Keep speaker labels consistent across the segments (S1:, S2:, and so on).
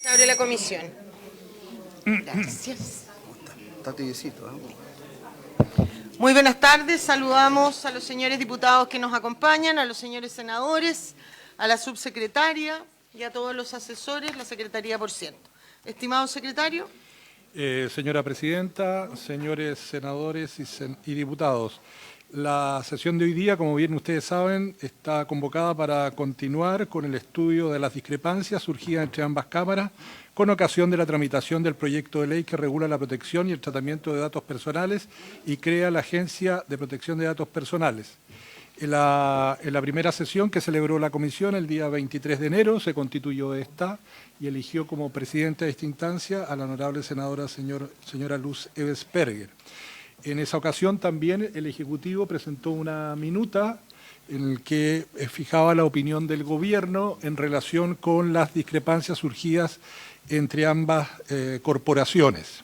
S1: Se abre la comisión. Gracias.
S2: Está tibiecito, ¿eh?
S1: Muy buenas tardes. Saludamos a los señores diputados que nos acompañan, a los señores senadores, a la subsecretaria y a todos los asesores, la Secretaría por ciento. Estimado secretario.
S3: Señora Presidenta, señores senadores y diputados, la sesión de hoy día, como bien ustedes saben, está convocada para continuar con el estudio de las discrepancias surgidas entre ambas cámaras con ocasión de la tramitación del proyecto de ley que regula la protección y el tratamiento de datos personales y crea la Agencia de Protección de Datos Personales. En la primera sesión que celebró la comisión el día 23 de enero se constituyó esta y eligió como presidenta de esta instancia a la honorable senadora señora Luz Ebesperger. En esa ocasión también el Ejecutivo presentó una minuta en la que fijaba la opinión del Gobierno en relación con las discrepancias surgidas entre ambas corporaciones.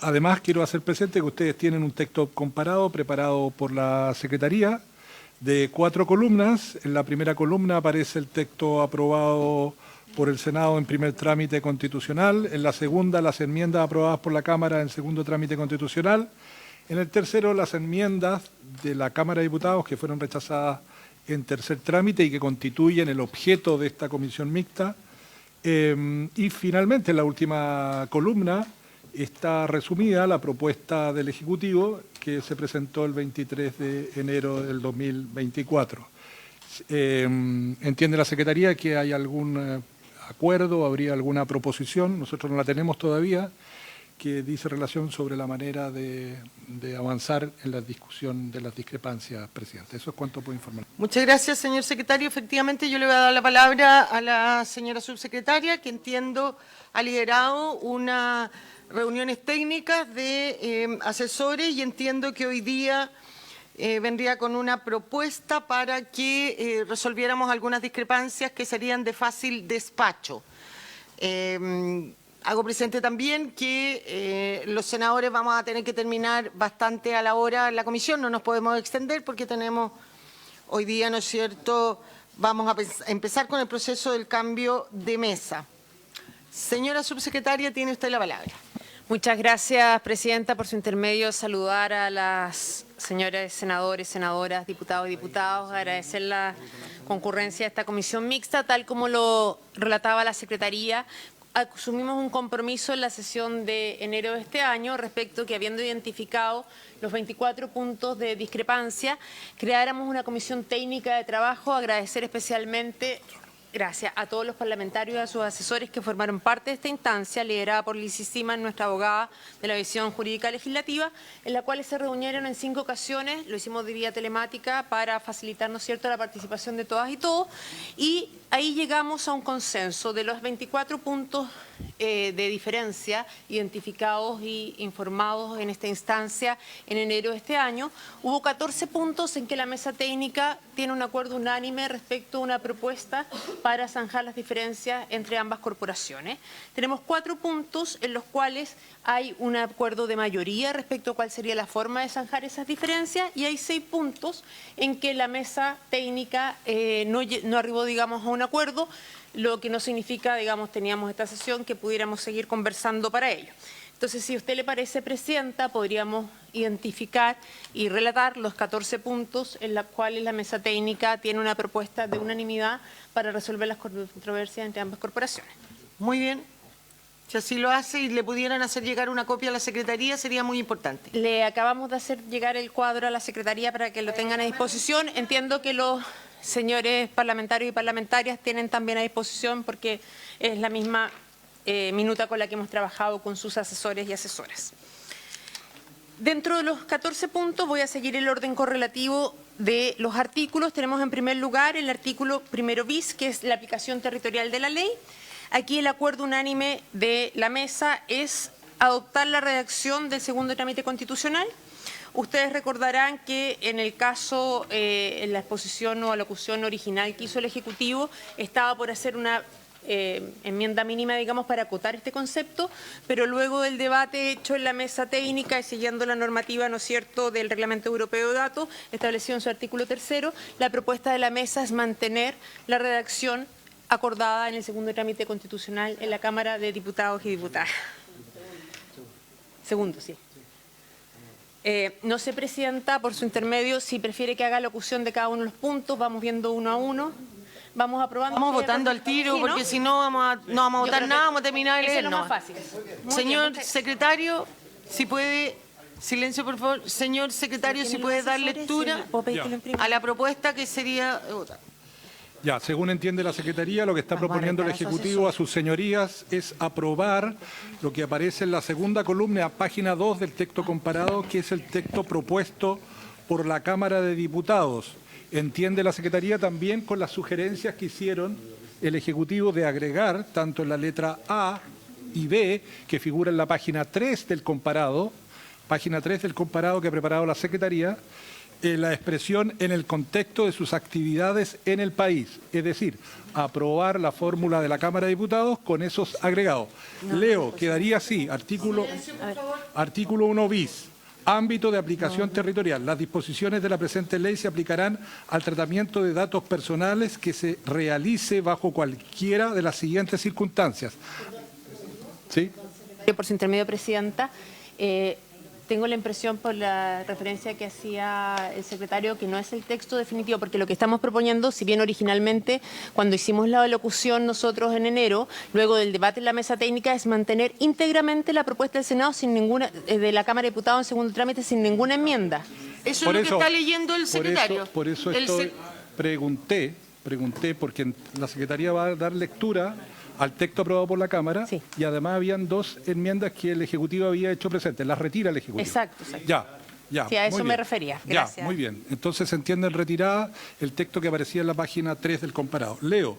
S3: Además, quiero hacer presente que ustedes tienen un texto comparado preparado por la Secretaría de 4 columnas. En la primera columna aparece el texto aprobado por el Senado en primer trámite constitucional. En la segunda, las enmiendas aprobadas por la Cámara en segundo trámite constitucional. En el tercero, las enmiendas de la Cámara de Diputados que fueron rechazadas en tercer trámite y que constituyen el objeto de esta comisión mixta. Y finalmente, en la última columna, está resumida la propuesta del Ejecutivo que se presentó el 23 de enero del 2024. ¿Entiende la Secretaría que hay algún acuerdo, habría alguna proposición? Nosotros no la tenemos todavía, que dice relación sobre la manera de avanzar en la discusión de las discrepancias, Presidente. Eso es cuanto puedo informar.
S1: Muchas gracias, señor secretario. Efectivamente, yo le voy a dar la palabra a la señora subsecretaria, que entiendo ha liderado unas reuniones técnicas de asesores y entiendo que hoy día vendría con una propuesta para que resolviéramos algunas discrepancias que serían de fácil despacho. Hago presente también que los senadores vamos a tener que terminar bastante a la hora en la comisión, no nos podemos extender porque tenemos hoy día, ¿no es cierto?, vamos a empezar con el proceso del cambio de mesa. Señora subsecretaria, tiene usted la palabra.
S4: Muchas gracias, Presidenta, por su intermedio. Saludar a las señores senadores, senadoras, diputados y diputadas, agradecer la concurrencia de esta comisión mixta, tal como lo relataba la Secretaría. Asumimos un compromiso en la sesión de enero de este año respecto que, habiendo identificado los 24 puntos de discrepancia, creáramos una comisión técnica de trabajo. Agradecer especialmente, gracias a todos los parlamentarios y a sus asesores que formaron parte de esta instancia, liderada por Lizy Siman, nuestra abogada de la División Jurídica Legislativa, en la cual se reunieron en 5 ocasiones, lo hicimos de vía telemática para facilitar, ¿no es cierto?, la participación de todas y todos, y ahí llegamos a un consenso de los 24 puntos de diferencia identificados y informados en esta instancia en enero de este año. Hubo 14 puntos en que la mesa técnica tiene un acuerdo unánime respecto a una propuesta para zanjar las diferencias entre ambas corporaciones. Tenemos 4 puntos en los cuales hay un acuerdo de mayoría respecto a cuál sería la forma de zanjar esas diferencias, y hay 6 puntos en que la mesa técnica no arribó, digamos, a un acuerdo, lo que no significa, digamos, teníamos esta sesión que pudiéramos seguir conversando para ello. Entonces, si a usted le parece, Presidenta, podríamos identificar y relatar los 14 puntos en los cuales la mesa técnica tiene una propuesta de unanimidad para resolver las controversias entre ambas corporaciones.
S1: Muy bien. Si así lo hace y le pudieran hacer llegar una copia a la Secretaría, sería muy importante.
S4: Le acabamos de hacer llegar el cuadro a la Secretaría para que lo tengan a disposición. Entiendo que los señores parlamentarios y parlamentarias tienen también a disposición, porque es la misma minuta con la que hemos trabajado con sus asesores y asesoras. Dentro de los 14 puntos voy a seguir el orden correlativo de los artículos. Tenemos en primer lugar el artículo 1 bis, que es la aplicación territorial de la ley. Aquí el acuerdo unánime de la mesa es adoptar la redacción del segundo trámite constitucional. Ustedes recordarán que en el caso, en la exposición o alocución original que hizo el Ejecutivo, estaba por hacer una enmienda mínima, digamos, para acotar este concepto, pero luego del debate hecho en la mesa técnica y siguiendo la normativa, ¿no es cierto?, del Reglamento Europeo de Datos, establecido en su artículo 3, la propuesta de la mesa es mantener la redacción acordada en el segundo trámite constitucional en la Cámara de Diputados y Diputadas. Segundo, sí. No sé, Presidenta, por su intermedio, si prefiere que haga locución de cada uno de los puntos, vamos viendo uno a uno. Vamos aprobando.
S1: Vamos votando al tiro,
S4: Sí, ¿no?
S1: porque si no no vamos a votar nada, vamos a terminar de
S4: Eso es
S1: leer.
S4: lo
S1: No.
S4: más fácil. Muy
S1: Señor
S4: bien,
S1: secretario, si puede, silencio por favor. Señor secretario, si
S4: ¿Tiene
S1: puede
S4: los
S1: dar
S4: asesores?
S1: lectura
S4: Sí, ¿puedo pedir que lo imprima?
S1: a la propuesta que sería votar.
S3: Ya, según entiende la Secretaría, lo que está
S4: Vamos a
S3: proponiendo el
S4: retar a su
S3: Ejecutivo a
S4: asesor.
S3: sus señorías es aprobar lo que aparece en la segunda columna, página 2 del texto comparado, que es el texto propuesto por la Cámara de Diputados. Entiende la Secretaría también con las sugerencias que hicieron el Ejecutivo de agregar, tanto en la letra A y B, que figura en la página 3 del comparado, que ha preparado la Secretaría, la expresión en el contexto de sus actividades en el país, es decir, aprobar la fórmula de la Cámara de Diputados con esos agregados. Leo, quedaría así, artículo 1 bis, ámbito de aplicación territorial. Las disposiciones de la presente ley se aplicarán al tratamiento de datos personales que se realice bajo cualquiera de las siguientes circunstancias. ¿Sí?
S4: Por su intermedio, Presidenta, tengo la impresión por la referencia que hacía el secretario que no es el texto definitivo, porque lo que estamos proponiendo, si bien originalmente cuando hicimos la locución nosotros en enero, luego del debate en la mesa técnica, es mantener íntegramente la propuesta del Senado sin ninguna, de la Cámara de Diputados en segundo trámite sin ninguna enmienda.
S1: Eso
S3: Por
S1: es lo
S3: eso-
S1: que está leyendo el secretario.
S3: Por eso
S1: El
S3: estoy, pregunté, porque la Secretaría va a dar lectura al texto aprobado por la Cámara,
S4: Sí.
S3: y además habían dos enmiendas que el Ejecutivo había hecho presentes. Las retira el Ejecutivo.
S4: Exacto.
S3: Ya.
S4: Sí, a eso
S3: muy
S4: me
S3: bien.
S4: refería.
S3: Ya,
S4: Gracias.
S3: muy bien. Entonces se entiende en retirada el texto que aparecía en la página 3 del comparado. Leo.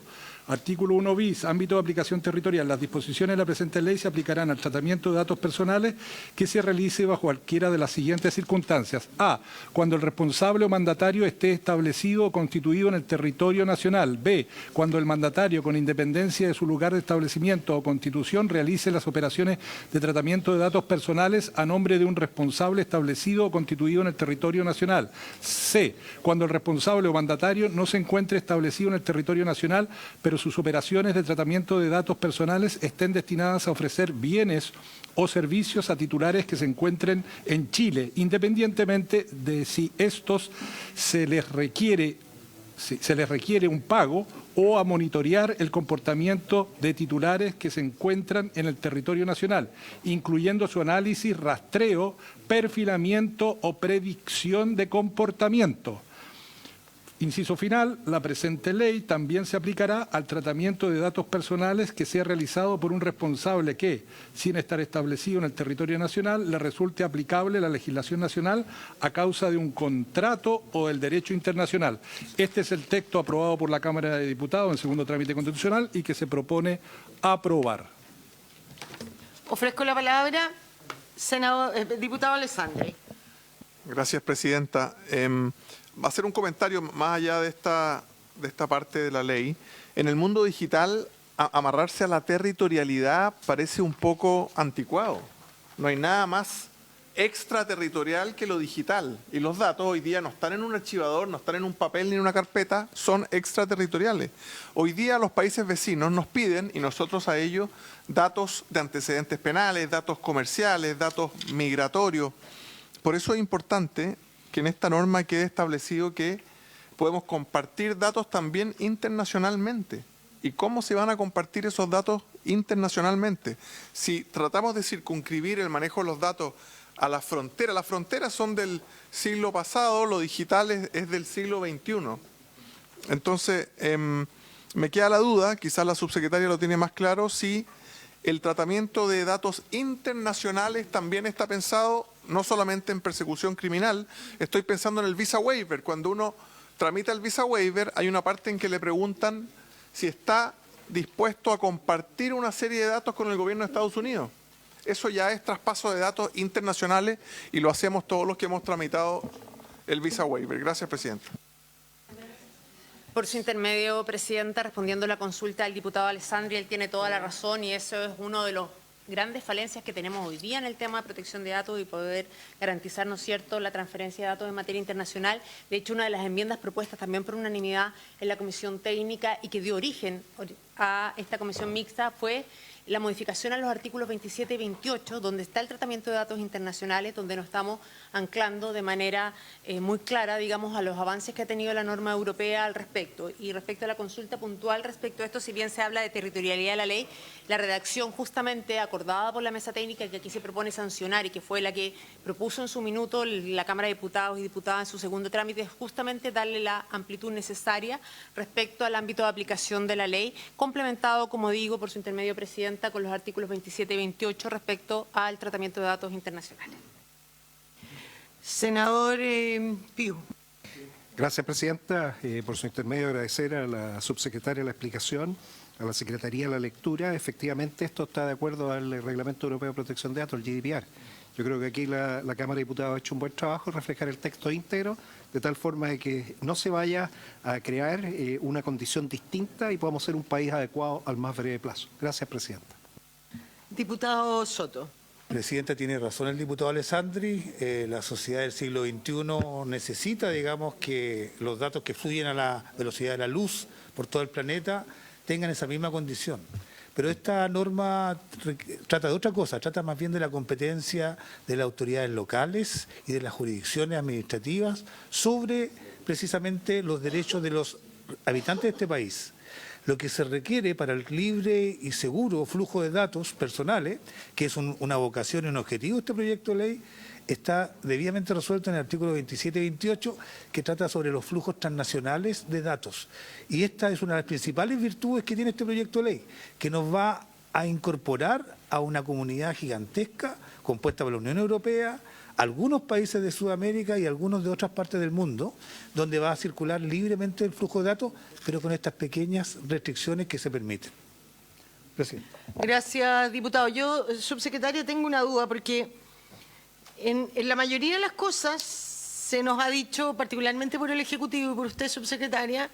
S3: Artículo 1 bis, ámbito de aplicación territorial. Las disposiciones de la presente ley se aplicarán al tratamiento de datos personales que se realice bajo cualquiera de las siguientes circunstancias. A. Cuando el responsable o mandatario esté establecido o constituido en el territorio nacional. B. Cuando el mandatario, con independencia de su lugar de establecimiento o constitución, realice las operaciones de tratamiento de datos personales a nombre de un responsable establecido o constituido en el territorio nacional. C. Cuando el responsable o mandatario no se encuentre establecido en el territorio nacional, pero sus operaciones de tratamiento de datos personales estén destinadas a ofrecer bienes o servicios a titulares que se encuentren en Chile, independientemente de si estos se les requiere un pago o a monitorear el comportamiento de titulares que se encuentran en el territorio nacional, incluyendo su análisis, rastreo, perfilamiento o predicción de comportamiento. Inciso final, la presente ley también se aplicará al tratamiento de datos personales que sea realizado por un responsable que, sin estar establecido en el territorio nacional, le resulte aplicable la legislación nacional a causa de un contrato o del derecho internacional. Este es el texto aprobado por la Cámara de Diputados en segundo trámite constitucional y que se propone aprobar.
S1: Ofrezco la palabra, diputado Alessandri.
S5: Gracias, Presidenta. Va a ser un comentario más allá de esta parte de la ley. En el mundo digital, amarrarse a la territorialidad parece un poco anticuado. No hay nada más extraterritorial que lo digital. Y los datos hoy día no están en un archivador, no están en un papel ni en una carpeta, son extraterritoriales. Hoy día los países vecinos nos piden, y nosotros a ellos, datos de antecedentes penales, datos comerciales, datos migratorios. Por eso es importante que en esta norma quede establecido que podemos compartir datos también internacionalmente. ¿Y cómo se van a compartir esos datos internacionalmente? Si tratamos de circunscribir el manejo de los datos a las fronteras son del siglo pasado, lo digital es del siglo XXI. Entonces, me queda la duda, quizás la subsecretaria lo tiene más claro, si el tratamiento de datos internacionales también está pensado no solamente en persecución criminal, estoy pensando en el visa waiver. Cuando uno tramita el visa waiver, hay una parte en que le preguntan si está dispuesto a compartir una serie de datos con el gobierno de Estados Unidos. Eso ya es traspaso de datos internacionales y lo hacemos todos los que hemos tramitado el visa waiver. Gracias, Presidenta.
S4: Por su intermedio, Presidenta, respondiendo a la consulta del diputado Alessandri, él tiene toda la razón y eso es uno de los grandes falencias que tenemos hoy día en el tema de protección de datos y poder garantizar, ¿no es cierto?, la transferencia de datos en materia internacional. De hecho, una de las enmiendas propuestas también por unanimidad en la Comisión Técnica y que dio origen a esta comisión mixta fue la modificación a los artículos 27 y 28, donde está el tratamiento de datos internacionales, donde nos estamos anclando de manera muy clara, digamos, a los avances que ha tenido la norma europea al respecto. Y respecto a la consulta puntual respecto a esto, si bien se habla de territorialidad de la ley, la redacción justamente acordada por la mesa técnica que aquí se propone sancionar y que fue la que propuso en su minuto la Cámara de Diputados y Diputadas en su segundo trámite, es justamente darle la amplitud necesaria respecto al ámbito de aplicación de la ley, complementado, como digo, por su intermedio, Presidenta, con los artículos 27 y 28 respecto al tratamiento de datos internacionales.
S1: Senador Pío.
S2: Gracias, Presidenta. Por su intermedio, agradecer a la subsecretaria la explicación, a la Secretaría la lectura. Efectivamente, esto está de acuerdo al Reglamento Europeo de Protección de Datos, el GDPR. Yo creo que aquí la Cámara de Diputados ha hecho un buen trabajo en reflejar el texto íntegro, de tal forma de que no se vaya a crear una condición distinta y podamos ser un país adecuado al más breve plazo. Gracias, Presidenta.
S1: Diputado Soto.
S6: Presidenta, tiene razón el diputado Alessandri. La sociedad del siglo XXI necesita, digamos, que los datos que fluyen a la velocidad de la luz por todo el planeta tengan esa misma condición. Pero esta norma trata de otra cosa, trata más bien de la competencia de las autoridades locales y de las jurisdicciones administrativas sobre precisamente los derechos de los habitantes de este país. Lo que se requiere para el libre y seguro flujo de datos personales, que es una vocación y un objetivo de este proyecto de ley, está debidamente resuelto en el artículo 27 y 28, que trata sobre los flujos transnacionales de datos. Y esta es una de las principales virtudes que tiene este proyecto de ley, que nos va a incorporar a una comunidad gigantesca compuesta por la Unión Europea, algunos países de Sudamérica y algunos de otras partes del mundo, donde va a circular libremente el flujo de datos, pero con estas pequeñas restricciones que se permiten. Presidente.
S1: Gracias, diputado. Yo, subsecretaria, tengo una duda, porque en la mayoría de las cosas se nos ha dicho, particularmente por el Ejecutivo y por usted, subsecretaria,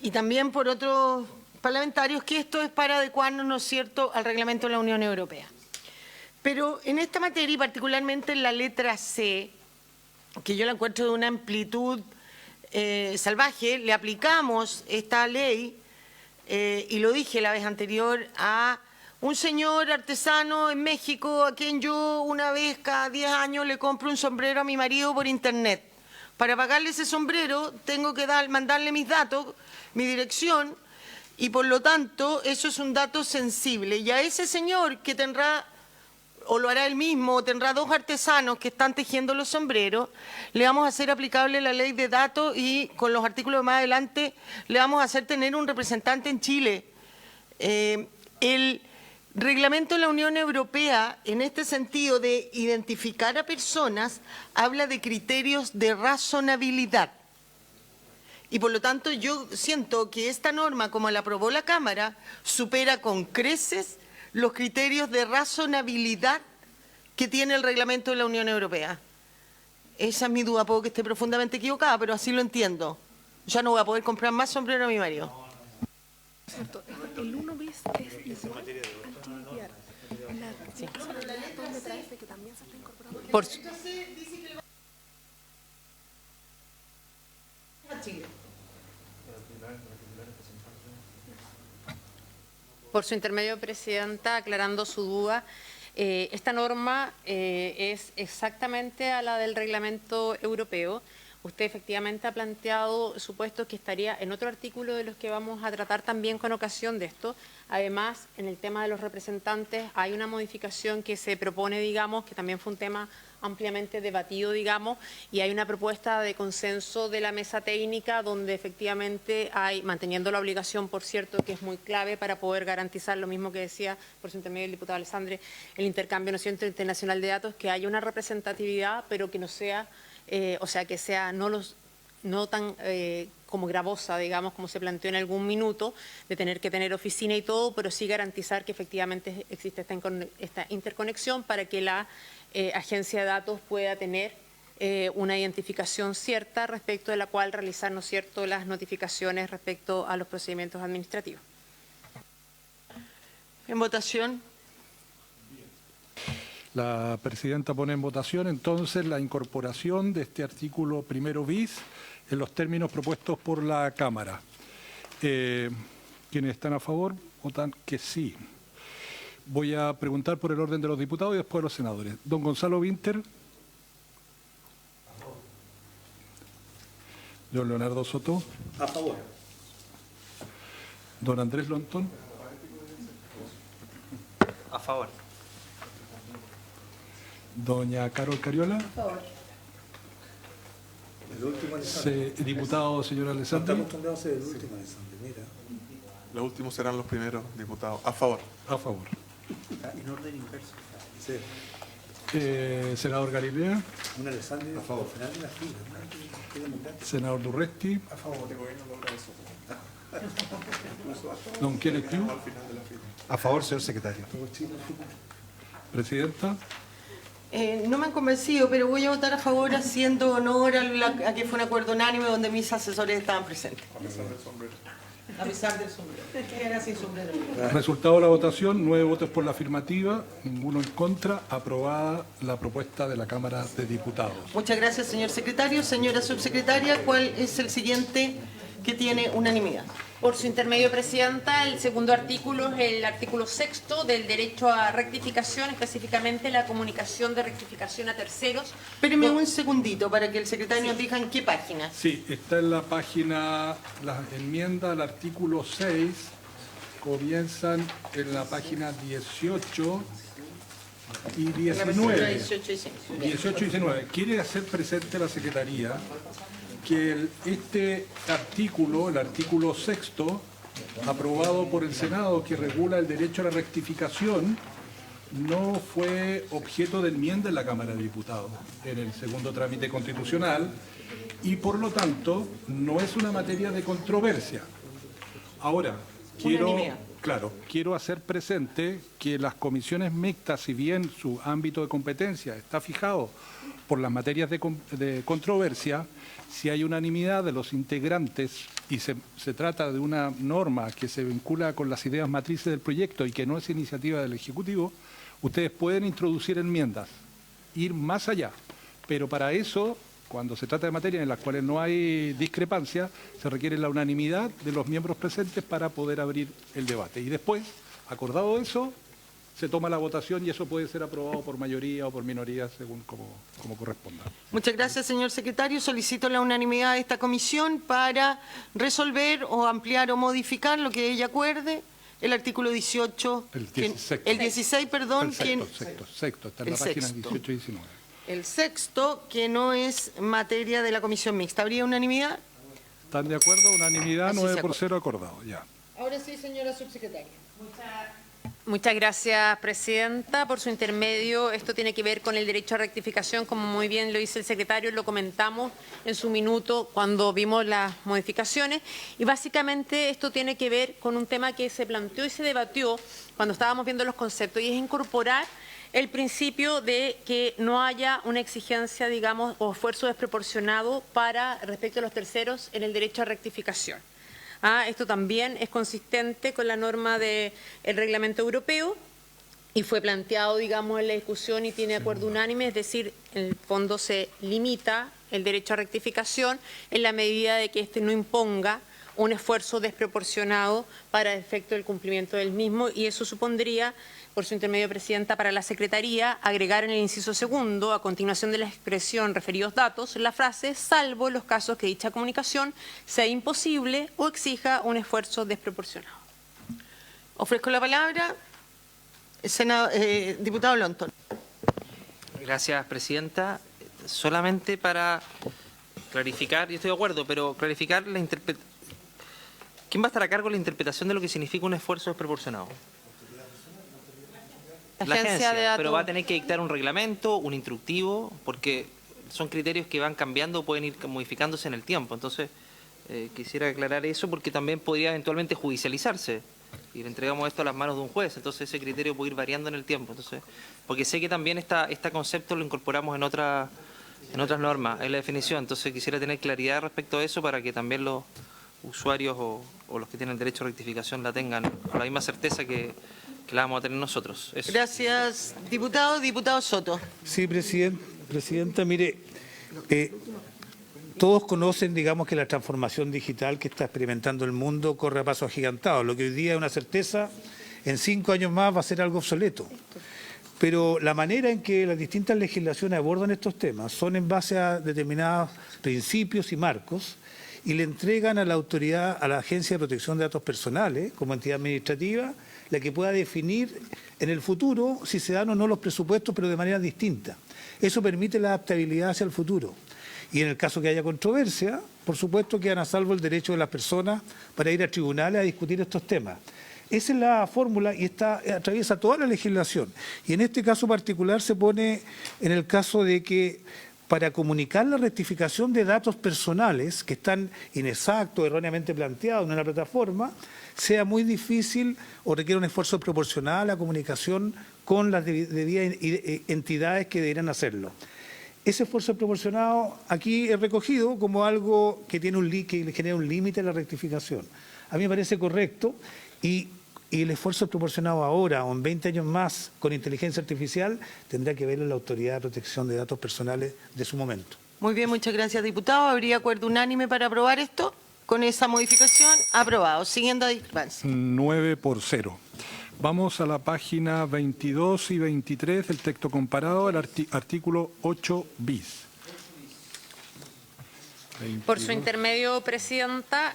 S1: y también por otros parlamentarios, que esto es para adecuarnos, ¿no es cierto?, al reglamento de la Unión Europea. Pero en esta materia, y particularmente en la letra C, que yo la encuentro de una amplitud salvaje, le aplicamos esta ley, y lo dije la vez anterior, a un señor artesano en México a quien yo una vez cada 10 años le compro un sombrero a mi marido por internet. Para pagarle ese sombrero tengo que mandarle mis datos, mi dirección, y por lo tanto eso es un dato sensible. Y a ese señor que tendrá, o lo hará él mismo, o tendrá dos artesanos que están tejiendo los sombreros, le vamos a hacer aplicable la ley de datos y con los artículos más adelante le vamos a hacer tener un representante en Chile. El reglamento de la Unión Europea, en este sentido de identificar a personas, habla de criterios de razonabilidad. Y por lo tanto yo siento que esta norma, como la aprobó la Cámara, supera con creces los criterios de razonabilidad que tiene el reglamento de la Unión Europea. Esa es mi duda, puedo que esté profundamente equivocada, pero así lo entiendo. Ya no voy a poder comprar más sombrero a mi marido.
S7: Cierto, el 1 bis es igual al GDPR. La letra C que también se está incorporando.
S4: Por su intermedio, Presidenta, aclarando su duda, esta norma es exactamente a la del reglamento europeo. Usted efectivamente ha planteado supuestos que estaría en otro artículo de los que vamos a tratar también con ocasión de esto. Además, en el tema de los representantes hay una modificación que se propone, digamos, que también fue un tema ampliamente debatido, digamos, y hay una propuesta de consenso de la mesa técnica donde efectivamente hay, manteniendo la obligación, por cierto, que es muy clave para poder garantizar lo mismo que decía por su intermedio el diputado Alessandri, el intercambio, ¿no es cierto?, internacional de datos, que haya una representatividad, pero que no sea, o sea, que sea no tan como gravosa, digamos, como se planteó en algún minuto, de tener que tener oficina y todo, pero sí garantizar que efectivamente existe esta interconexión para que la agencia de datos pueda tener una identificación cierta respecto de la cual realizar, ¿no es cierto?, las notificaciones respecto a los procedimientos administrativos.
S1: En votación.
S3: La presidenta pone en votación entonces la incorporación de este artículo primero bis en los términos propuestos por la Cámara. Quienes están a favor votan que sí. Voy a preguntar por el orden de los diputados y después de los senadores. Don Gonzalo Winter. Don Leonardo Soto.
S6: A favor.
S3: Don Andrés Lontón.
S8: A favor.
S3: Doña Carol Cariola.
S7: A favor.
S6: El último Alessandri.
S3: Diputado, señor
S6: No
S3: Alessandri.
S6: estamos acostumbrados a ser el último Alessandri, mira.
S5: Los últimos serán los primeros diputados. A favor.
S3: A favor.
S6: En orden inverso. Sí.
S3: Senador Galilea.
S6: Un Alessandri a favor. Al final de la fila. Qué democrático.
S3: Senador Durresti.
S6: A favor.
S3: Don Kenneth Yu.
S2: A favor, señor secretario.
S3: Presidenta.
S1: No me han convencido, pero voy a votar a favor haciendo honor a que fue un acuerdo unánime donde mis asesores estaban presentes. A pesar del sombrero. Era sin sombrero.
S3: Resultado de la votación, 9 votos por la afirmativa, ninguno en contra. Aprobada la propuesta de la Cámara de Diputados.
S1: Muchas gracias, señor secretario. Señora subsecretaria, ¿cuál es el siguiente que tiene unanimidad?
S4: Por su intermedio, presidenta, el segundo artículo es el artículo 6º del derecho a rectificación, específicamente la comunicación de rectificación a terceros.
S1: Espéreme un segundito para que el secretario nos diga en qué página.
S3: Sí, está en la página, las enmiendas al artículo 6 comienzan en la página 18 y
S1: La
S3: 19.
S1: 18 y 19.
S3: 18 y 19. Quiere hacer presente la Secretaría que este artículo, el artículo 6º, aprobado por el Senado, que regula el derecho a la rectificación, no fue objeto de enmienda en la Cámara de Diputados en el segundo trámite constitucional y, por lo tanto, no es una materia de controversia. Ahora, quiero hacer presente que las comisiones mixtas, si bien su ámbito de competencia está fijado por las materias de controversia, si hay unanimidad de los integrantes y se trata de una norma que se vincula con las ideas matrices del proyecto y que no es iniciativa del Ejecutivo, ustedes pueden introducir enmiendas, ir más allá. Pero para eso, cuando se trata de materias en las cuales no hay discrepancia, se requiere la unanimidad de los miembros presentes para poder abrir el debate. Y después, acordado eso, se toma la votación y eso puede ser aprobado por mayoría o por minoría según como corresponda.
S1: Muchas gracias, señor secretario. Solicito la unanimidad de esta comisión para resolver o ampliar o modificar lo que ella acuerde. El artículo 18, el 16, perdón.
S3: Sexto, está en la página 18 y 19.
S1: El sexto, que no es materia de la comisión mixta. ¿Habría unanimidad?
S3: ¿Están de acuerdo? Unanimidad,
S1: Así
S3: 9-0 acordado, ya.
S1: Ahora sí, señora subsecretaria.
S4: Muchas gracias, presidenta. Por su intermedio, esto tiene que ver con el derecho a rectificación, como muy bien lo dice el secretario, lo comentamos en su minuto cuando vimos las modificaciones. Y básicamente esto tiene que ver con un tema que se planteó y se debatió cuando estábamos viendo los conceptos, y es incorporar el principio de que no haya una exigencia, digamos, o esfuerzo desproporcionado para respecto a los terceros en el derecho a rectificación. Esto también es consistente con la norma del reglamento europeo y fue planteado, digamos, en la discusión y tiene acuerdo unánime, es decir, en el fondo se limita el derecho a rectificación en la medida de que este no imponga un esfuerzo desproporcionado para efecto del cumplimiento del mismo, y eso supondría, por su intermedio, presidenta, para la Secretaría, agregar en el inciso segundo, a continuación de la expresión referidos datos, la frase, salvo los casos que dicha comunicación sea imposible o exija un esfuerzo desproporcionado.
S1: Ofrezco la palabra, diputado Lontón.
S8: Gracias, presidenta. Solamente para clarificar, y estoy de acuerdo, pero clarificar la interpretación. ¿Quién va a estar a cargo de la interpretación de lo que significa un esfuerzo desproporcionado? La agencia,
S4: de datos.
S8: pero va a tener que dictar un reglamento, un instructivo, porque son criterios que van cambiando, pueden ir modificándose en el tiempo. Entonces, quisiera aclarar eso porque también podría eventualmente judicializarse y le entregamos esto a las manos de un juez. Entonces, ese criterio puede ir variando en el tiempo. Entonces, porque sé que también este concepto lo incorporamos en otras normas, en la definición. Entonces, quisiera tener claridad respecto a eso para que también los usuarios o los que tienen derecho a rectificación la tengan con la misma certeza que la vamos a tener nosotros. Eso.
S1: Gracias, diputado. Diputado Soto.
S6: Sí, presidenta, mire, todos conocen, digamos, que la transformación digital que está experimentando el mundo corre a pasos agigantados. Lo que hoy día es una certeza, en 5 años más va a ser algo obsoleto. Pero la manera en que las distintas legislaciones abordan estos temas son en base a determinados principios y marcos y le entregan a la autoridad, a la Agencia de Protección de Datos Personales, como entidad administrativa, la que pueda definir en el futuro si se dan o no los presupuestos, pero de manera distinta. Eso permite la adaptabilidad hacia el futuro. Y en el caso que haya controversia, por supuesto quedan a salvo el derecho de las personas para ir a tribunales a discutir estos temas. Esa es la fórmula y atraviesa toda la legislación. Y en este caso particular se pone en el caso de que para comunicar la rectificación de datos personales que están inexactos, erróneamente planteados en una plataforma, sea muy difícil o requiere un esfuerzo proporcional a la comunicación con las debidas entidades que deberán hacerlo. Ese esfuerzo proporcionado aquí es recogido como algo que le genera un límite a la rectificación. A mí me parece correcto y el esfuerzo proporcionado ahora o en 20 años más con inteligencia artificial tendrá que ver la Autoridad de Protección de Datos Personales de su momento.
S1: Muy bien, muchas gracias, diputado. ¿Habría acuerdo unánime para aprobar esto? Con esa modificación, aprobado. Siguiendo a discrepancia.
S3: 9-0. Vamos a la página 22 y 23 del texto comparado, el artículo 8 bis.
S4: Por su intermedio, presidenta,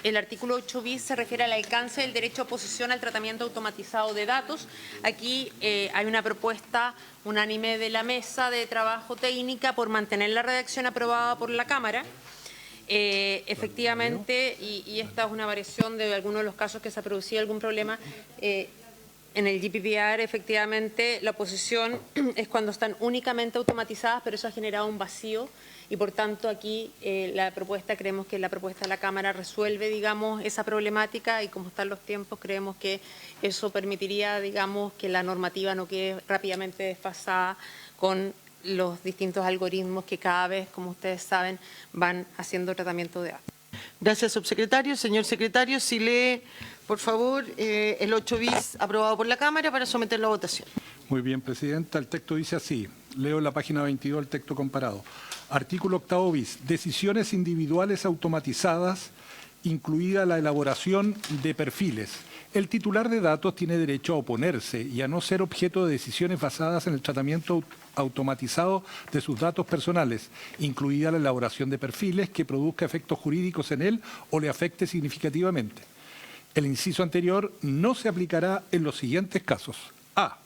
S4: el artículo 8 bis se refiere al alcance del derecho a oposición al tratamiento automatizado de datos. Aquí hay una propuesta unánime de la mesa de trabajo técnica por mantener la redacción aprobada por la Cámara. Efectivamente, y esta es una variación de algunos de los casos que se ha producido algún problema, en el GDPR, efectivamente, la oposición es cuando están únicamente automatizadas, pero eso ha generado un vacío y, por tanto, aquí creemos que la propuesta de la Cámara resuelve, digamos, esa problemática y, como están los tiempos, creemos que eso permitiría, digamos, que la normativa no quede rápidamente desfasada con los distintos algoritmos que cada vez, como ustedes saben, van haciendo tratamiento de datos.
S1: Gracias, subsecretario. Señor secretario, si lee, por favor, el 8 bis aprobado por la Cámara para someterlo a votación.
S3: Muy bien, presidenta. El texto dice así. Leo en la página 22 el texto comparado. Artículo 8 bis. Decisiones individuales automatizadas, incluida la elaboración de perfiles. El titular de datos tiene derecho a oponerse y a no ser objeto de decisiones basadas en el tratamiento automatizado de sus datos personales, incluida la elaboración de perfiles que produzca efectos jurídicos en él o le afecte significativamente. El inciso anterior no se aplicará en los siguientes casos. A.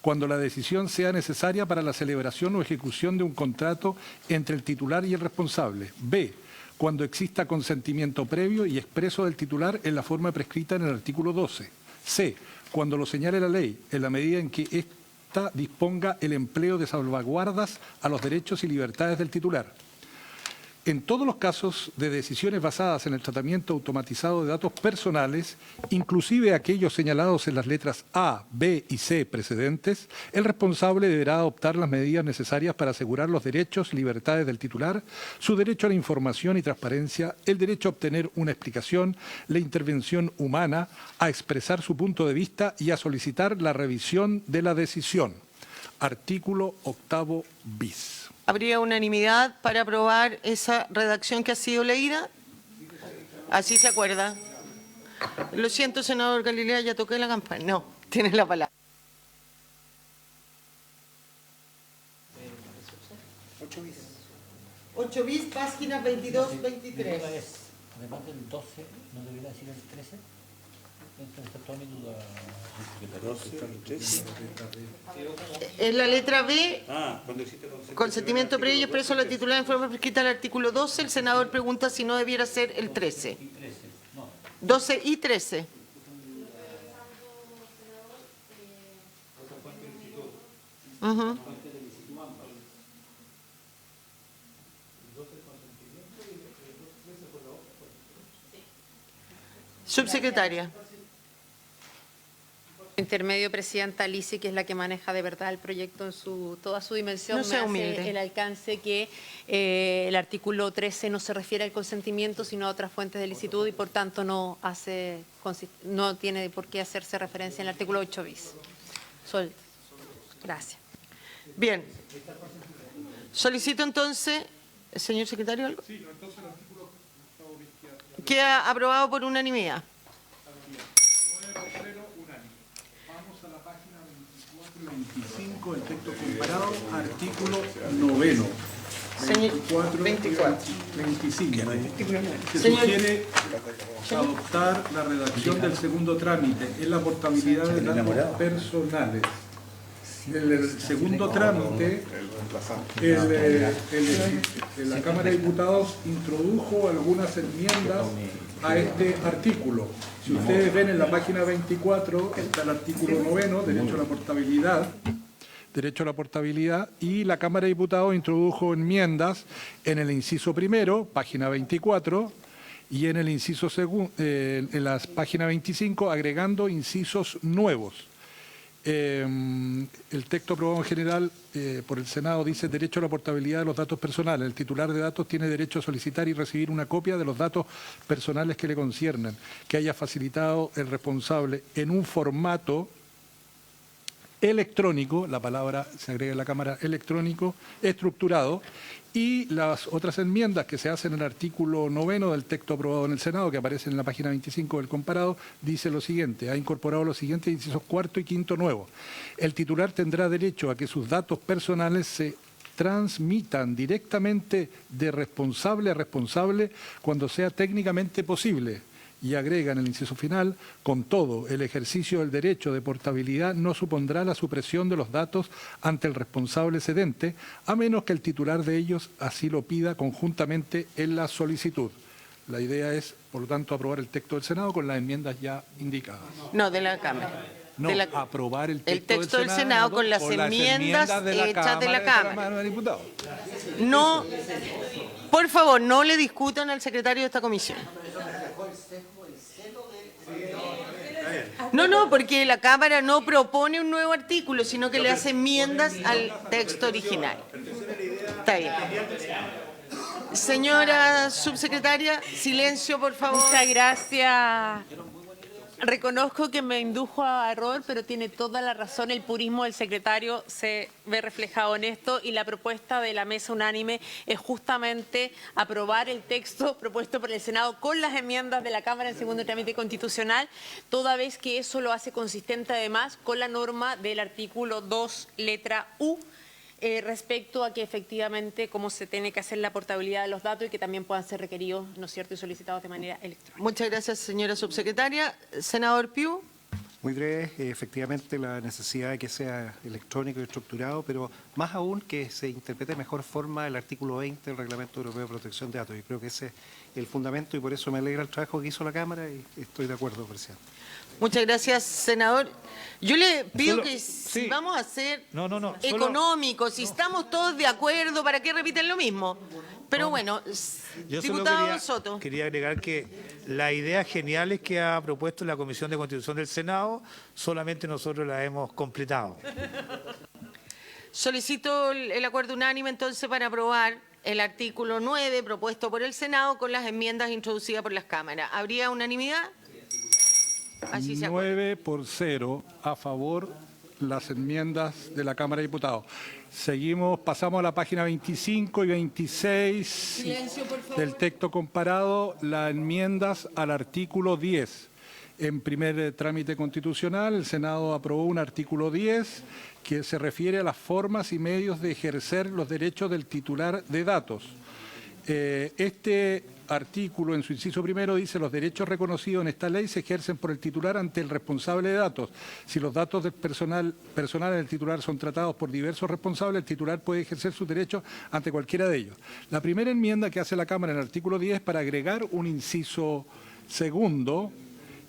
S3: Cuando la decisión sea necesaria para la celebración o ejecución de un contrato entre el titular y el responsable. B. Cuando exista consentimiento previo y expreso del titular en la forma prescrita en el artículo 12. C. Cuando lo señale la ley, en la medida en que ésta disponga el empleo de salvaguardas a los derechos y libertades del titular. En todos los casos de decisiones basadas en el tratamiento automatizado de datos personales, inclusive aquellos señalados en las letras A, B y C precedentes, el responsable deberá adoptar las medidas necesarias para asegurar los derechos y libertades del titular, su derecho a la información y transparencia, el derecho a obtener una explicación, la intervención humana, a expresar su punto de vista y a solicitar la revisión de la decisión. Artículo 8 bis.
S1: ¿Habría unanimidad para aprobar esa redacción que ha sido leída? Así se acuerda. Lo siento, senador Galilea, ya toqué la campana. No, tiene la palabra. 8 bis, páginas 22, 23.
S9: Además del 12, ¿no debería decir el 13? Entonces, toda mi duda.
S1: En la letra B, consentimiento previo y expreso a la titular en forma prescrita al artículo 12, el senador pregunta si no debiera ser el 13. 12 y 13. Subsecretaria.
S4: Intermedio, Presidenta Lisi, que es la que maneja de verdad el proyecto en toda su dimensión,
S1: No sea
S4: me
S1: humilde.
S4: hace el alcance que el artículo 13 no se refiere al consentimiento, sino a otras fuentes de licitud y por tanto no tiene por qué hacerse referencia en el artículo 8 bis. Gracias.
S1: Bien. Solicito entonces, señor secretario, algo. Queda aprobado por unanimidad.
S3: El texto comparado, artículo 9.
S1: Señor, 24.
S3: 25. Se
S1: Señor-
S3: sugiere adoptar la redacción del segundo trámite en la portabilidad de datos personales. En el segundo trámite, la Cámara de Diputados introdujo algunas enmiendas a este artículo. Si ustedes ven en la página 24, está el artículo 9, derecho a la portabilidad, y la Cámara de Diputados introdujo enmiendas en el inciso primero, página 24, y en el inciso segundo, en la página 25, agregando incisos nuevos. El texto aprobado en general por el Senado dice derecho a la portabilidad de los datos personales. El titular de datos tiene derecho a solicitar y recibir una copia de los datos personales que le conciernen, que haya facilitado el responsable en un formato electrónico, la palabra se agrega en la Cámara, electrónico, estructurado, y las otras enmiendas que se hacen en el artículo 9 del texto aprobado en el Senado, que aparece en la página 25 del comparado, dice lo siguiente: ha incorporado los siguientes incisos cuarto y quinto nuevos. El titular tendrá derecho a que sus datos personales se transmitan directamente de responsable a responsable cuando sea técnicamente posible. Y agrega en el inciso final: con todo, el ejercicio del derecho de portabilidad no supondrá la supresión de los datos ante el responsable cedente, a menos que el titular de ellos así lo pida conjuntamente en la solicitud. La idea es, por lo tanto, aprobar el texto del Senado con las enmiendas ya indicadas.
S1: No, de la Cámara.
S3: No,
S1: De la-
S3: aprobar el
S1: texto del Senado con las enmiendas hechas de la Cámara.
S3: de Diputados.
S1: No, por favor, no le discutan al secretario de esta comisión. No, porque la Cámara no propone un nuevo artículo, sino que le hace enmiendas al texto original. Está bien. Señora subsecretaria, silencio, por favor.
S4: Muchas gracias. Reconozco que me indujo a error, pero tiene toda la razón. El purismo del secretario se ve reflejado en esto y la propuesta de la mesa unánime es justamente aprobar el texto propuesto por el Senado con las enmiendas de la Cámara en segundo trámite constitucional, toda vez que eso lo hace consistente además con la norma del artículo 2, letra U, respecto a que efectivamente cómo se tiene que hacer la portabilidad de los datos y que también puedan ser requeridos, ¿no es cierto?, y solicitados de manera electrónica.
S1: Muchas gracias, señora subsecretaria. Senador Piu.
S2: Muy breve, efectivamente la necesidad de que sea electrónico y estructurado, pero más aún que se interprete de mejor forma el artículo 20 del Reglamento Europeo de Protección de Datos. Y creo que ese es el fundamento y por eso me alegra el trabajo que hizo la Cámara y estoy de acuerdo, presidente.
S1: Muchas gracias, senador. Yo le pido
S6: Solo-
S1: que si
S6: sí.
S1: vamos a ser
S6: Solo-
S1: económicos, si estamos todos de acuerdo, ¿para qué repiten lo mismo? Pero bueno,
S6: Yo solo
S1: diputado Soto.
S6: quería agregar que las ideas geniales que ha propuesto la Comisión de Constitución del Senado, solamente nosotros las hemos completado.
S1: Solicito el acuerdo unánime entonces para aprobar el artículo 9 propuesto por el Senado con las enmiendas introducidas por las cámaras. ¿Habría unanimidad? Así se acuerda.
S3: 9-0 a favor las enmiendas de la Cámara de Diputados. Seguimos, pasamos a la página 25 y 26 del texto comparado, las enmiendas al artículo 10. En primer trámite constitucional, el Senado aprobó un artículo 10 que se refiere a las formas y medios de ejercer los derechos del titular de datos. Este artículo, en su inciso primero, dice: los derechos reconocidos en esta ley se ejercen por el titular ante el responsable de datos. Si los datos del personales del titular son tratados por diversos responsables, el titular puede ejercer sus derechos ante cualquiera de ellos. La primera enmienda que hace la Cámara en el artículo 10 es para agregar un inciso segundo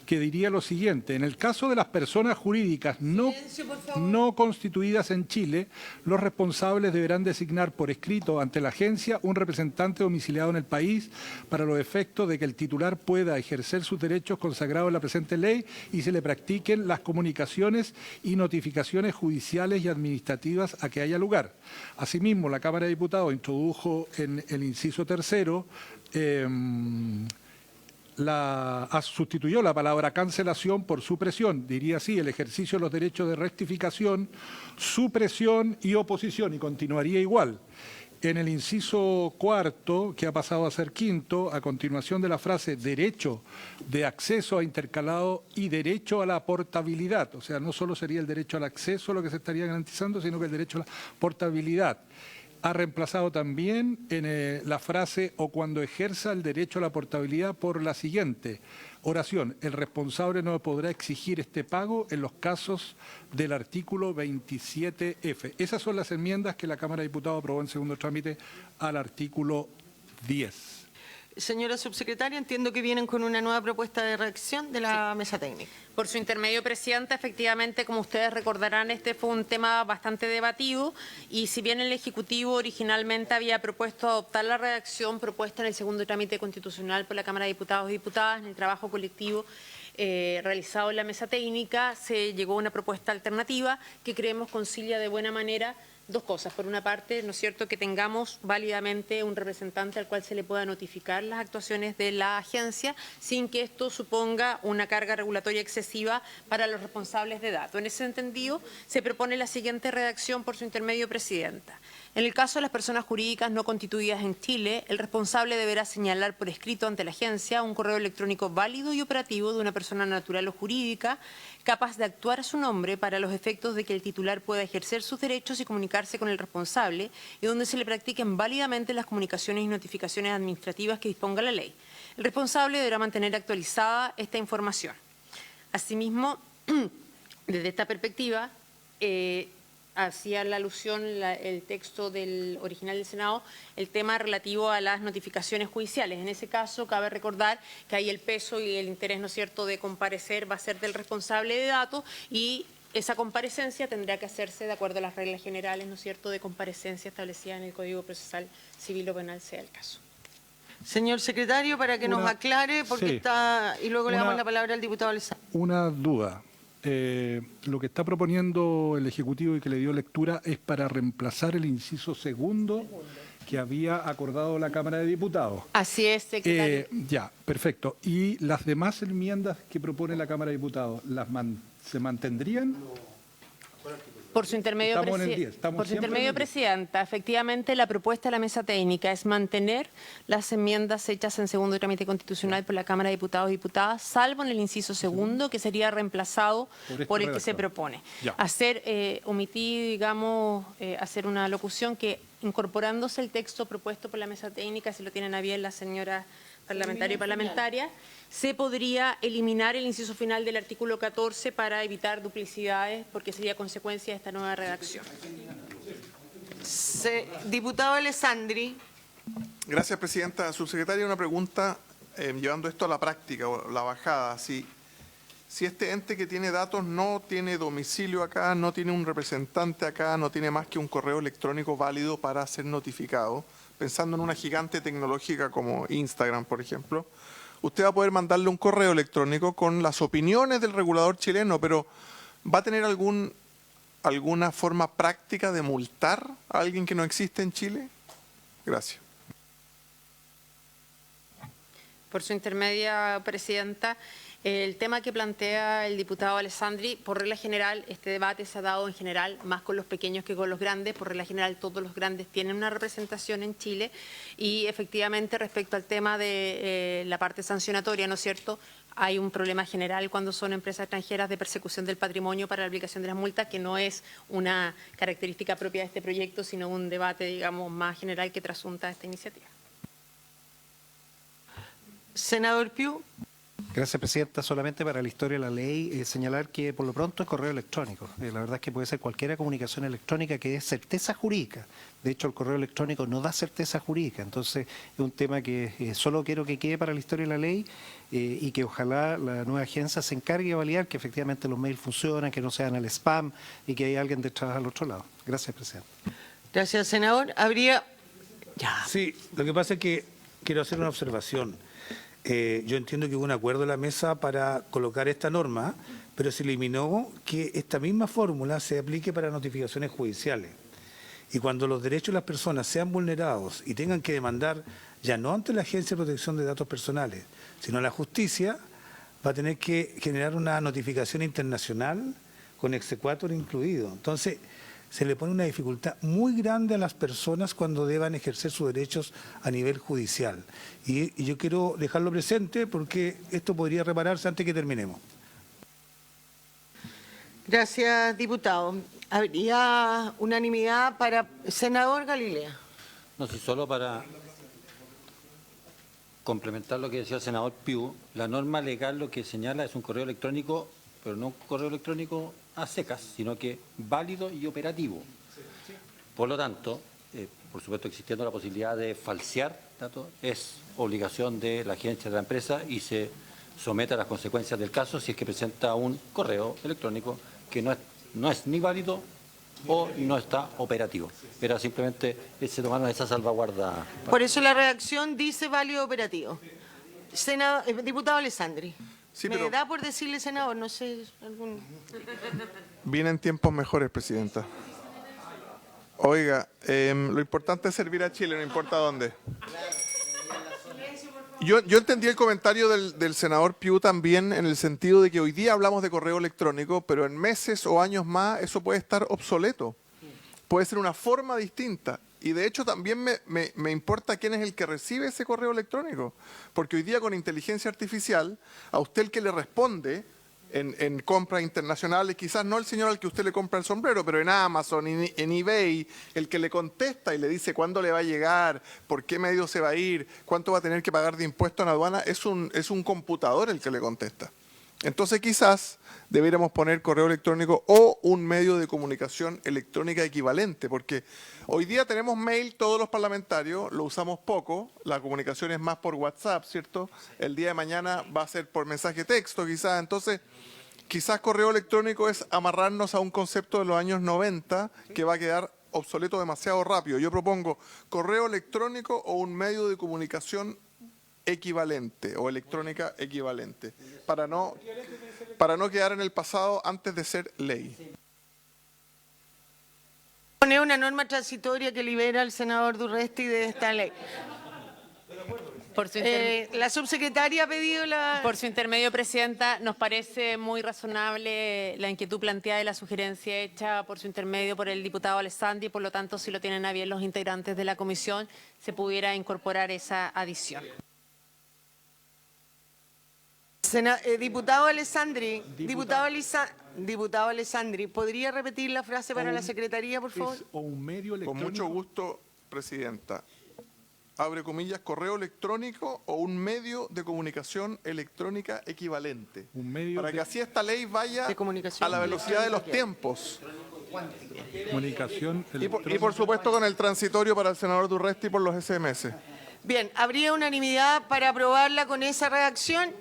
S3: que diría lo siguiente: en el caso de las personas jurídicas no constituidas en Chile, los responsables deberán designar por escrito ante la agencia un representante domiciliado en el país para los efectos de que el titular pueda ejercer sus derechos consagrados en la presente ley y se le practiquen las comunicaciones y notificaciones judiciales y administrativas a que haya lugar. Asimismo, la Cámara de Diputados introdujo en el inciso tercero sustituyó la palabra cancelación por supresión. Diría así: el ejercicio de los derechos de rectificación, supresión y oposición, y continuaría igual. En el inciso cuarto, que ha pasado a ser quinto, a continuación de la frase derecho de acceso a intercalado y derecho a la portabilidad, o sea, no solo sería el derecho al acceso lo que se estaría garantizando, sino que el derecho a la portabilidad. Ha reemplazado también en la frase o cuando ejerza el derecho a la portabilidad por la siguiente oración: el responsable no podrá exigir este pago en los casos del artículo 27F. Esas son las enmiendas que la Cámara de Diputados aprobó en segundo trámite al artículo 10.
S1: Señora subsecretaria, entiendo que vienen con una nueva propuesta de redacción de la mesa técnica.
S4: Por su intermedio, Presidenta, efectivamente, como ustedes recordarán, este fue un tema bastante debatido y si bien el Ejecutivo originalmente había propuesto adoptar la redacción propuesta en el segundo trámite constitucional por la Cámara de Diputados y Diputadas en el trabajo colectivo realizado en la mesa técnica, se llegó a una propuesta alternativa que creemos concilia de buena manera dos cosas. Por una parte, ¿no es cierto?, que tengamos válidamente un representante al cual se le pueda notificar las actuaciones de la agencia sin que esto suponga una carga regulatoria excesiva para los responsables de datos. En ese entendido, se propone la siguiente redacción por su intermedio, Presidenta. En el caso de las personas jurídicas no constituidas en Chile, el responsable deberá señalar por escrito ante la agencia un correo electrónico válido y operativo de una persona natural o jurídica capaz de actuar a su nombre para los efectos de que el titular pueda ejercer sus derechos y comunicarse con el responsable y donde se le practiquen válidamente las comunicaciones y notificaciones administrativas que disponga la ley. El responsable deberá mantener actualizada esta información. Asimismo, desde esta perspectiva, hacía la alusión el texto del original del Senado, el tema relativo a las notificaciones judiciales. En ese caso, cabe recordar que ahí el peso y el interés, ¿no es cierto?, de comparecer va a ser del responsable de datos y esa comparecencia tendrá que hacerse de acuerdo a las reglas generales, ¿no es cierto?, de comparecencia establecidas en el Código Procesal Civil o Penal, sea el caso.
S1: Señor secretario, para que nos aclare, porque
S3: sí.
S1: está, y luego le damos la palabra al diputado Alessandri.
S3: Una duda. Lo que está proponiendo el Ejecutivo y que le dio lectura es para reemplazar el inciso segundo que había acordado la Cámara de Diputados.
S4: Así es, secretario.
S3: Ya, perfecto. ¿Y las demás enmiendas que propone la Cámara de Diputados, se mantendrían?
S4: Por su intermedio, Presidenta, efectivamente la propuesta de la mesa técnica es mantener las enmiendas hechas en segundo trámite constitucional por la Cámara de Diputados y Diputadas, salvo en el inciso segundo, que sería reemplazado por el que se propone. Omití, digamos, hacer una locución que, incorporándose el texto propuesto por la mesa técnica, si lo tienen a bien la señora parlamentaria y parlamentaria, se podría eliminar el inciso final del artículo 14 para evitar duplicidades, porque sería consecuencia de esta nueva redacción.
S1: Diputado Alessandri.
S5: Gracias, Presidenta. Subsecretaria, una pregunta, llevando esto a la práctica, o la bajada. Si este ente que tiene datos no tiene domicilio acá, no tiene un representante acá, no tiene más que un correo electrónico válido para ser notificado, pensando en una gigante tecnológica como Instagram, por ejemplo, usted va a poder mandarle un correo electrónico con las opiniones del regulador chileno, pero ¿va a tener alguna forma práctica de multar a alguien que no existe en Chile? Gracias.
S4: Por su intermedia, Presidenta, el tema que plantea el diputado Alessandri, por regla general, este debate se ha dado en general más con los pequeños que con los grandes. Por regla general, todos los grandes tienen una representación en Chile y efectivamente respecto al tema de la parte sancionatoria, ¿no es cierto?, hay un problema general cuando son empresas extranjeras de persecución del patrimonio para la aplicación de las multas, que no es una característica propia de este proyecto, sino un debate, digamos, más general que trasunta esta iniciativa.
S1: Senador Piu.
S2: Gracias, Presidenta. Solamente para la historia de la ley, señalar que por lo pronto es correo electrónico. La verdad es que puede ser cualquier comunicación electrónica que es certeza jurídica. De hecho, el correo electrónico no da certeza jurídica. Entonces, es un tema que solo quiero que quede para la historia de la ley y que ojalá la nueva agencia se encargue de validar que efectivamente los mails funcionan, que no sean al spam y que hay alguien detrás al otro lado. Gracias, Presidenta.
S1: Gracias, senador. Habría... Ya.
S6: Sí, lo que pasa es que quiero hacer una observación. Yo entiendo que hubo un acuerdo en la mesa para colocar esta norma, pero se eliminó que esta misma fórmula se aplique para notificaciones judiciales. Y cuando los derechos de las personas sean vulnerados y tengan que demandar, ya no ante la Agencia de Protección de Datos Personales, sino a la justicia, va a tener que generar una notificación internacional con exequatur incluido. Entonces, se le pone una dificultad muy grande a las personas cuando deban ejercer sus derechos a nivel judicial. Y yo quiero dejarlo presente porque esto podría repararse antes que terminemos.
S1: Gracias, diputado. Habría unanimidad para... Senador Galilea.
S9: No, si solo para complementar lo que decía el senador Piu, la norma legal lo que señala es un correo electrónico, pero no un correo electrónico a secas, sino que válido y operativo. Por lo tanto, por supuesto existiendo la posibilidad de falsear datos, es obligación de la agencia de la empresa y se somete a las consecuencias del caso si es que presenta un correo electrónico que no es ni válido o no está operativo. Era simplemente se tomaron esa salvaguarda.
S1: Por eso la redacción dice válido operativo. Diputado Alessandri.
S5: Sí,
S1: Me
S5: pero
S1: da por decirle senador, no sé, algún...
S5: vienen tiempos mejores, Presidenta. Oiga, lo importante es servir a Chile, no importa dónde. Yo entendí el comentario del senador Piu también en el sentido de que hoy día hablamos de correo electrónico, pero en meses o años más eso puede estar obsoleto. Puede ser una forma distinta. Y de hecho también me importa quién es el que recibe ese correo electrónico. Porque hoy día con inteligencia artificial, a usted el que le responde en compras internacionales, quizás no el señor al que usted le compra el sombrero, pero en Amazon, en eBay, el que le contesta y le dice cuándo le va a llegar, por qué medio se va a ir, cuánto va a tener que pagar de impuesto en aduana, es un computador el que le contesta. Entonces quizás deberíamos poner correo electrónico o un medio de comunicación electrónica equivalente, porque hoy día tenemos mail todos los parlamentarios, lo usamos poco, la comunicación es más por WhatsApp, ¿cierto? El día de mañana va a ser por mensaje de texto quizás, entonces quizás correo electrónico es amarrarnos a un concepto de los años 90 que va a quedar obsoleto demasiado rápido. Yo propongo correo electrónico o un medio de comunicación equivalente o electrónica equivalente, para no quedar en el pasado antes de ser ley.
S1: Poner una norma transitoria que libera al senador Durresti de esta ley.
S4: Por su
S1: La subsecretaria ha pedido la...
S4: Por su intermedio, Presidenta, nos parece muy razonable la inquietud planteada y la sugerencia hecha por su intermedio por el diputado Alessandri, por lo tanto, si lo tienen a bien los integrantes de la comisión, se pudiera incorporar esa adición.
S1: Diputado Alessandri, diputado Alessandri, ¿podría repetir la frase para la secretaría, por favor?
S3: O un medio electrónico.
S5: Con mucho gusto, Presidenta. Abre comillas, correo electrónico o un medio de comunicación electrónica equivalente.
S3: Un medio
S5: para que así esta ley vaya
S1: de comunicación
S5: a la velocidad de los tiempos.
S3: Comunicación electrónica.
S5: Y por supuesto con el transitorio para el senador Durresti por los SMS.
S1: Bien, ¿habría unanimidad para aprobarla con esa redacción?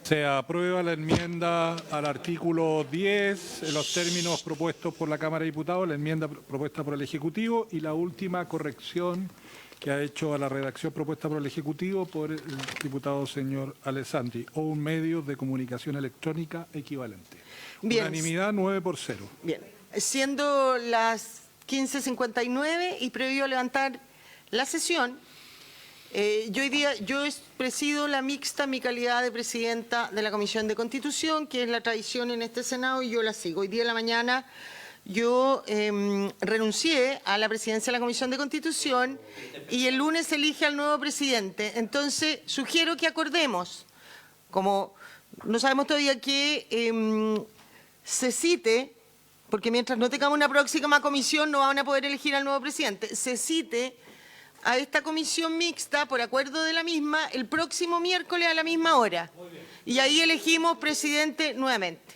S3: Se aprueba la enmienda al artículo 10, en los términos propuestos por la Cámara de Diputados, la enmienda propuesta por el Ejecutivo y la última corrección que ha hecho a la redacción propuesta por el Ejecutivo por el diputado señor Alessandri, o un medio de comunicación electrónica equivalente.
S1: Bien.
S3: Unanimidad 9-0.
S1: Bien, siendo las 15:59 y previo levantar la sesión, yo presido la mixta en mi calidad de presidenta de la Comisión de Constitución, que es la tradición en este Senado, y yo la sigo. Hoy día de la mañana yo renuncié a la presidencia de la Comisión de Constitución y el lunes se elige al nuevo presidente. Entonces, sugiero que acordemos, como no sabemos todavía que se cite, porque mientras no tengamos una próxima comisión no van a poder elegir al nuevo presidente, se cite a esta comisión mixta, por acuerdo de la misma, el próximo miércoles a la misma hora. Y ahí elegimos presidente nuevamente.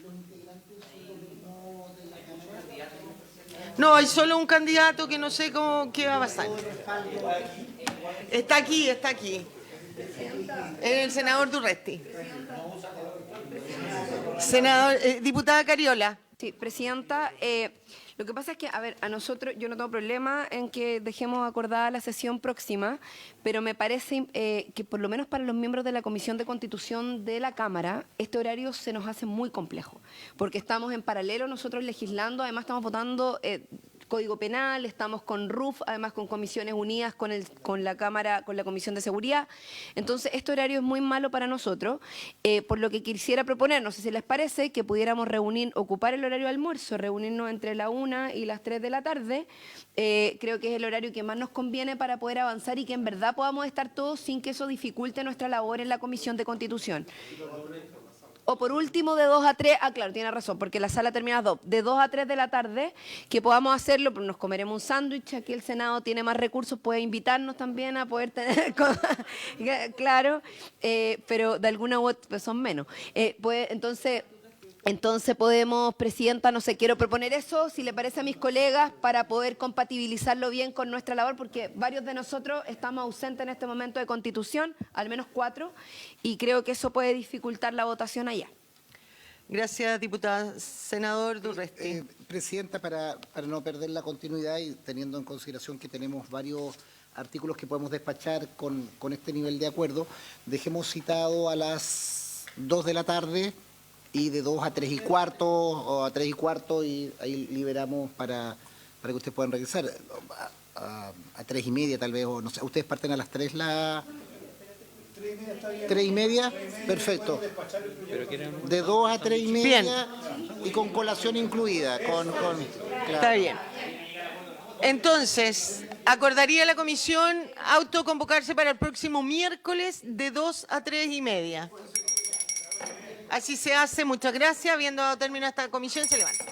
S1: No, hay solo un candidato que no sé qué va a pasar. Está aquí, está aquí. El senador Durresti. Diputada Cariola.
S10: Sí, presidenta, lo que pasa es que, a ver, a nosotros, yo no tengo problema en que dejemos acordada la sesión próxima, pero me parece que por lo menos para los miembros de la Comisión de Constitución de la Cámara, este horario se nos hace muy complejo, porque estamos en paralelo nosotros legislando, además estamos votando Código Penal, estamos con RUF, además con Comisiones Unidas, con la Cámara, con la Comisión de Seguridad. Entonces, este horario es muy malo para nosotros, por lo que quisiera proponer, no sé si les parece, que pudiéramos ocupar el horario de almuerzo, reunirnos entre la 1 y las 3 de la tarde. Creo que es el horario que más nos conviene para poder avanzar y que en verdad podamos estar todos sin que eso dificulte nuestra labor en la Comisión de Constitución. O por último, de 2 a 3, claro, tiene razón, porque la sala termina a 2, de 2 a 3 de la tarde, que podamos hacerlo, pero nos comeremos un sándwich, aquí el Senado tiene más recursos, puede invitarnos también a poder tener, claro, pero de alguna u otra, pues son menos. Entonces podemos, presidenta, no sé, quiero proponer eso, si le parece a mis colegas, para poder compatibilizarlo bien con nuestra labor, porque varios de nosotros estamos ausentes en este momento de Constitución, al menos 4, y creo que eso puede dificultar la votación allá.
S1: Gracias, diputada. Senador Durresti.
S11: Presidenta, para no perder la continuidad y teniendo en consideración que tenemos varios artículos que podemos despachar con este nivel de acuerdo, dejemos citado a las 2 de la tarde, y de 2 a 3 y cuarto, o a 3 y cuarto, y ahí liberamos para que ustedes puedan regresar. A 3 y media tal vez, o no sé, ustedes parten a las 3 3 y media, perfecto. De 2 a 3 y media, bien. Y con colación incluida. Claro.
S1: Está bien. Entonces, acordaría la comisión autoconvocarse para el próximo miércoles de 2 a 3 y media. Así se hace, muchas gracias. Habiendo dado término a esta comisión, se levanta.